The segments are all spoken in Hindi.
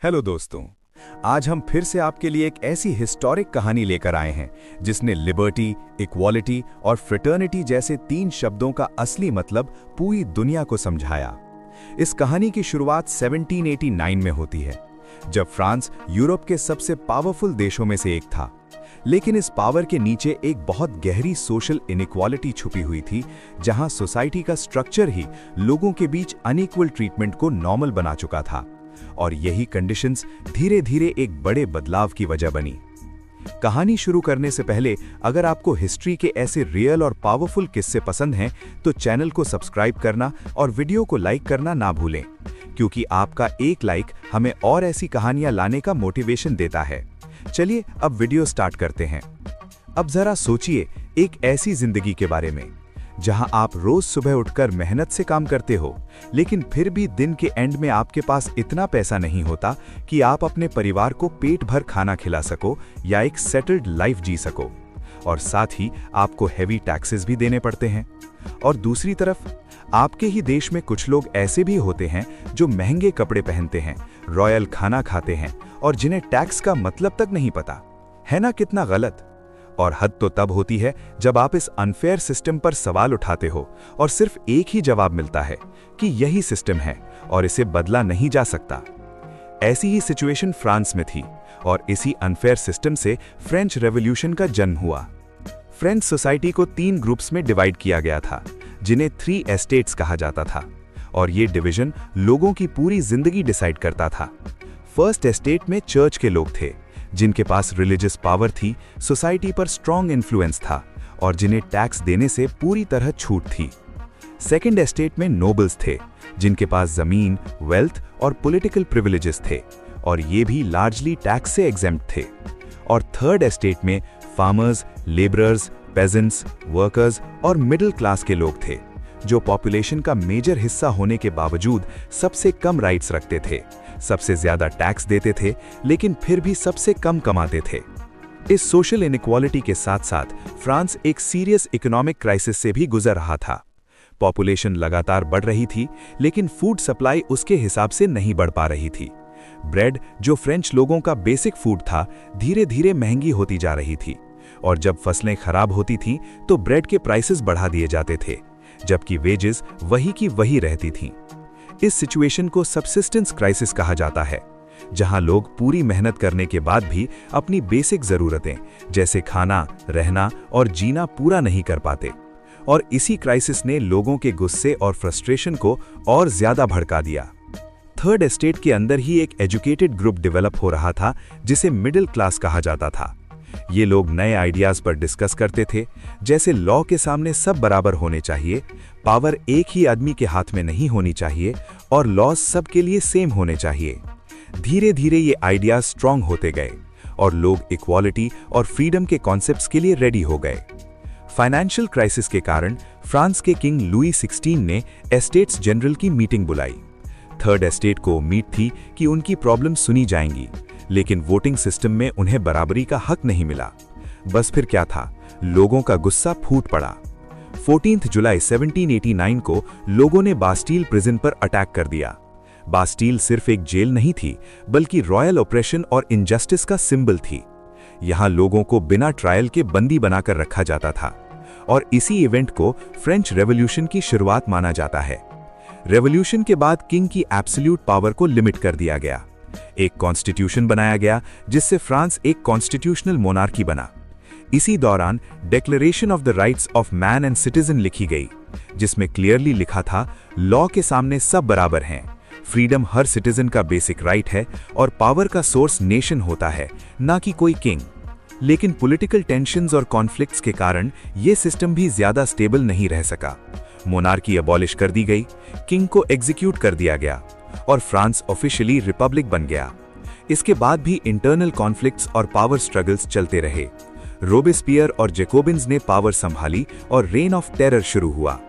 हेलो दोस्तों। आज हम फिर से आपके लिए एक ऐसी हिस्टोरिक कहानी लेकर आए हैं जिसने लिबर्टी, इक्वालिटी और फ्रेटर्निटी जैसे 3 शब्दों का असली मतलब पूरी दुनिया को समझाया। इस कहानी की शुरुआत 1789 में होती है, जब फ्रांस यूरोप के सबसे पावरफुल देशों में से एक था। लेकिन इस पावर के नीचे एक बहुत गहरी सोशल इनइक्वालिटी छुपी हुई थी, जहां सोसाइटी का स्ट्रक्चर ही लोगों के बीच अनइक्वल ट्रीटमेंट को नॉर्मल बना चुका था। और यही कंडीशंस धीरे धीरे एक बड़े बदलाव की वजह बनी। कहानी शुरू करने से पहले अगर आपको हिस्ट्री के ऐसे रियल और पावरफुल किस्से पसंद हैं तो चैनल को सब्सक्राइब करना और वीडियो को लाइक करना ना भूलें, क्योंकि आपका एक लाइक हमें और ऐसी कहानियां लाने का मोटिवेशन देता है। चलिए अब वीडियो स्टार्ट करते हैं। अब जरा सोचिए एक ऐसी जिंदगी के बारे में जहां आप रोज सुबह उठकर मेहनत से काम करते हो, लेकिन फिर भी दिन के एंड में आपके पास इतना पैसा नहीं होता कि आप अपने परिवार को पेट भर खाना खिला सको या एक सेटल्ड लाइफ जी सको। और साथ ही आपको हेवी टैक्सेस भी देने पड़ते हैं। और दूसरी तरफ आपके ही देश में कुछ लोग ऐसे भी होते हैं जो महंगे कपड़े पहनते हैं, रॉयल खाना खाते हैं और जिन्हें टैक्स का मतलब तक नहीं पता। है ना कितना गलत? और हद तो तब होती है जब आप इस अनफेयर सिस्टम पर सवाल उठाते हो और सिर्फ एक ही जवाब मिलता है कि यही सिस्टम है और इसे बदला नहीं जा सकता। ऐसी ही सिचुएशन फ्रांस में थी और इसी अनफेयर सिस्टम से फ्रेंच रेवोल्यूशन का जन्म हुआ। फ्रेंच सोसाइटी को 3 ग्रुप्स में डिवाइड किया गया था, जिन्हें 3 एस्टेट्स कहा जाता था। और ये डिवीजन लोगों की पूरी जिंदगी डिसाइड करता था। फर्स्ट एस्टेट में चर्च के लोग थे, जिनके पास रिलीजियस पावर थी, सोसाइटी पर स्ट्रॉन्ग इन्फ्लुएंस था और जिन्हें टैक्स देने से पूरी तरह छूट थी। सेकंड एस्टेट में नोबल्स थे, जिनके पास जमीन, वेल्थ और पॉलिटिकल प्रिविलेजेस थे और ये भी लार्जली टैक्स से एग्जेम्प्ट थे। और थर्ड एस्टेट में फार्मर्स, लेबरर्स, पेजेंट्स, वर्कर्स और मिडिल क्लास के लोग थे, जो पॉपुलेशन का मेजर हिस्सा होने के बावजूद सबसे कम राइट्स रखते थे, सबसे ज्यादा टैक्स देते थे, लेकिन फिर भी सबसे कम कमाते थे। इस सोशल इनइक्वालिटी के साथ साथ फ्रांस एक सीरियस इकोनॉमिक क्राइसिस से भी गुजर रहा था। पॉपुलेशन लगातार बढ़ रही थी, लेकिन फूड सप्लाई उसके हिसाब से नहीं बढ़ पा रही थी। ब्रेड, जो फ्रेंच लोगों का बेसिक फूड था, धीरे धीरे महंगी होती जा रही थी। और जब फसलें खराब होती थीं, तो ब्रेड के प्राइसेस बढ़ा दिए जाते थे, जबकि वेजेस वही की वही रहती थीं। इस सिचुएशन को सबसिस्टेंस क्राइसिस कहा जाता है, जहां लोग पूरी मेहनत करने के बाद भी अपनी बेसिक जरूरतें जैसे खाना, रहना और जीना पूरा नहीं कर पाते। और इसी क्राइसिस ने लोगों के गुस्से और फ्रस्ट्रेशन को और ज्यादा भड़का दिया। थर्ड एस्टेट के अंदर ही एक एजुकेटेड ग्रुप डेवलप हो रहा था, जिसे मिडिल क्लास कहा जाता था। ये लोग नए आइडियाज पर डिस्कस करते थे, जैसे लॉ के सामने सब बराबर होने चाहिए, पावर एक ही आदमी के हाथ में नहीं होनी चाहिए और लॉज सबके लिए सेम होने चाहिए। धीरे धीरे ये आइडियाज स्ट्रांग होते गए और लोग इक्वालिटी और फ्रीडम के कॉन्सेप्ट्स के लिए रेडी हो गए। फाइनेंशियल क्राइसिस के कारण फ्रांस के किंग लुई 16 ने एस्टेट्स जनरल की मीटिंग बुलाई। थर्ड एस्टेट को उम्मीद थी कि उनकी प्रॉब्लम सुनी जाएंगी, लेकिन वोटिंग सिस्टम में उन्हें बराबरी का हक नहीं मिला। बस फिर क्या था, लोगों का गुस्सा फूट पड़ा। 14 जुलाई 1789 को लोगों ने बास्टील प्रिजन पर अटैक कर दिया। बास्टील सिर्फ एक जेल नहीं थी, बल्कि रॉयल ऑपरेशन और इनजस्टिस का सिंबल थी। यहां लोगों को बिना ट्रायल के बंदी बनाकर रखा जाता था और इसी इवेंट को फ्रेंच रेवोल्यूशन की शुरुआत माना जाता है। रेवोल्यूशन के बाद किंग की एब्सोल्यूट पावर को लिमिट कर दिया गया। एक कॉन्स्टिट्यूशन बनाया गया, जिससे फ्रांस एक कॉन्स्टिट्यूशनल मोनार्की बना। इसी दौरान declaration of the rights of man and citizen लिखी गई, जिसमें क्लियरली लिखा था, लॉ के सामने सब बराबर हैं, फ्रीडम हर सिटीजन का बेसिक राइट है और पावर का सोर्स नेशन होता है, ना कि कोई किंग। लेकिन पॉलिटिकल टेंशंस और कॉन्फ्लिक्ट्स के कारण यह सिस्टम भी ज्यादा स्टेबल नहीं रह सका। मोनार्की अबॉलिश कर दी गई, किंग को एग्जीक्यूट कर दिया गया और फ्रांस ऑफिशियली रिपब्लिक बन गया। इसके बाद भी इंटरनल कॉन्फ्लिक्ट्स और पावर स्ट्रगल्स चलते रहे। रोबेस्पियर और जैकोबिन्स ने पावर संभाली और रेन ऑफ टेरर शुरू हुआ।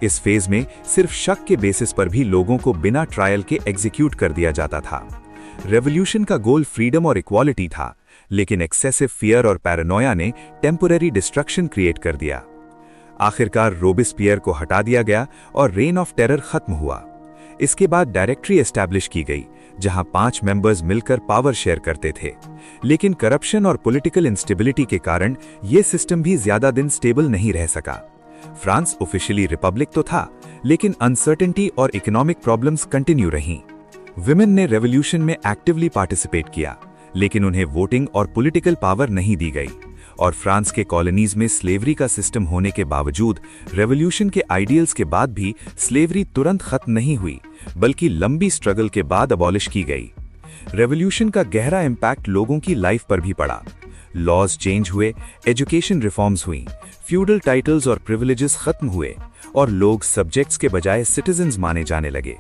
इस फेज में सिर्फ शक के बेसिस पर भी लोगों को बिना ट्रायल के एग्जीक्यूट कर दिया जाता था। रेवोल्यूशन का गोल फ्रीडम और इक्वालिटी था, लेकिन एक्सेसिव फियर और पैरानोया ने टेम्पररी डिस्ट्रक्शन क्रिएट कर दिया। आखिरकार रोबेस्पियर को हटा दिया गया और रेन ऑफ टेरर खत्म हुआ। इसके बाद डायरेक्टरी एस्टैब्लिश की गई, जहां 5 मेंबर्स मिलकर पावर शेयर करते थे। लेकिन करप्शन और पॉलिटिकल इंस्टेबिलिटी के कारण यह सिस्टम भी ज्यादा दिन स्टेबल नहीं रह सका। फ्रांस ऑफिशियली रिपब्लिक तो था, लेकिन अनसर्टेनिटी और इकोनॉमिक प्रॉब्लम्स कंटिन्यू रहीं। विमेन ने रेवोल्यूशन में एक्टिवली पार्टिसिपेट किया, लेकिन उन्हें वोटिंग और पॉलिटिकल पावर नहीं दी गई। और फ्रांस के कॉलोनीज में स्लेवरी का सिस्टम होने के बावजूद रेवोल्यूशन के आइडियल्स के बाद भी स्लेवरी तुरंत खत्म नहीं हुई, बल्कि लंबी स्ट्रगल के बाद अबॉलिश की गई। रेवोल्यूशन का गहरा इम्पैक्ट लोगों की लाइफ पर भी पड़ा। लॉज चेंज हुए, एजुकेशन रिफॉर्म्स हुई, फ्यूडल टाइटल्स और प्रिविलेजेस खत्म हुए और लोग सब्जेक्ट्स के बजाय सिटीजन्स माने जाने लगे।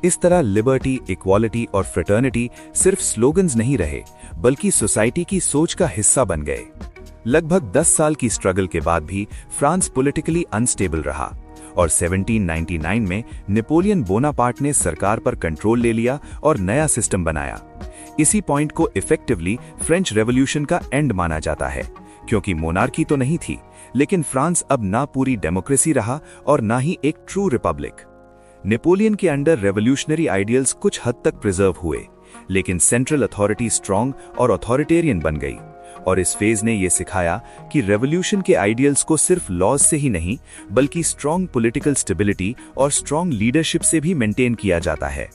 इस तरह लिबर्टी, इक्वालिटी और फ्रेटर्निटी सिर्फ स्लोगन्स नहीं रहे, बल्कि सोसाइटी की सोच का हिस्सा बन गए। लगभग 10 साल की स्ट्रगल के बाद भी फ्रांस पॉलिटिकली अनस्टेबल रहा और 1799 में नेपोलियन बोनापार्ट ने सरकार पर कंट्रोल ले लिया और नया सिस्टम बनाया। इसी पॉइंट को इफेक्टिवली फ्रेंच रेवोल्यूशन का एंड माना जाता है, क्योंकि मोनार्की तो नहीं थी, लेकिन फ्रांस अब ना पूरी डेमोक्रेसी रहा और ना ही एक ट्रू रिपब्लिक। नेपोलियन के अंडर रेवोल्यूशनरी आइडियल्स कुछ हद तक प्रिजर्व हुए, लेकिन सेंट्रल अथॉरिटी स्ट्रांग और अथॉरिटेरियन बन गई। और इस फेज ने यह सिखाया कि रेवोल्यूशन के आइडियल्स को सिर्फ लॉज से ही नहीं, बल्कि स्ट्रांग पॉलिटिकल स्टेबिलिटी और स्ट्रांग लीडरशिप से भी मेंटेन किया जाता है।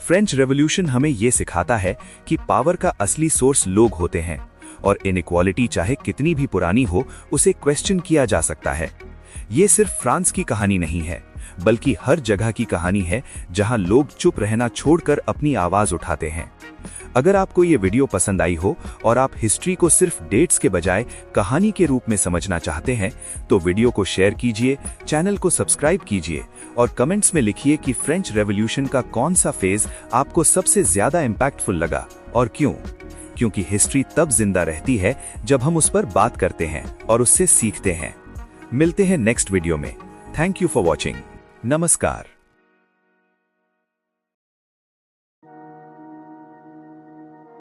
फ्रेंच रेवोल्यूशन हमें यह सिखाता है कि पावर का असली सोर्स लोग होते हैं और इनइक्वालिटी चाहे कितनी भी पुरानी हो, उसे क्वेश्चन किया जा सकता है। ये सिर्फ फ्रांस की कहानी नहीं है, बल्कि हर जगह की कहानी है जहां लोग चुप रहना छोड़कर अपनी आवाज उठाते हैं। अगर आपको ये वीडियो पसंद आई हो और आप हिस्ट्री को सिर्फ डेट्स के बजाय कहानी के रूप में समझना चाहते हैं, तो वीडियो को शेयर कीजिए, चैनल को सब्सक्राइब कीजिए और कमेंट्स में लिखिए कि फ्रेंच रेवोल्यूशन का कौन सा फेज आपको सबसे ज्यादा इंपैक्टफुल लगा और क्यों। क्योंकि हिस्ट्री तब जिंदा रहती है जब हम उस पर बात करते हैं और उससे सीखते हैं। मिलते हैं नेक्स्ट वीडियो में। Thank you for watching. नमस्कार।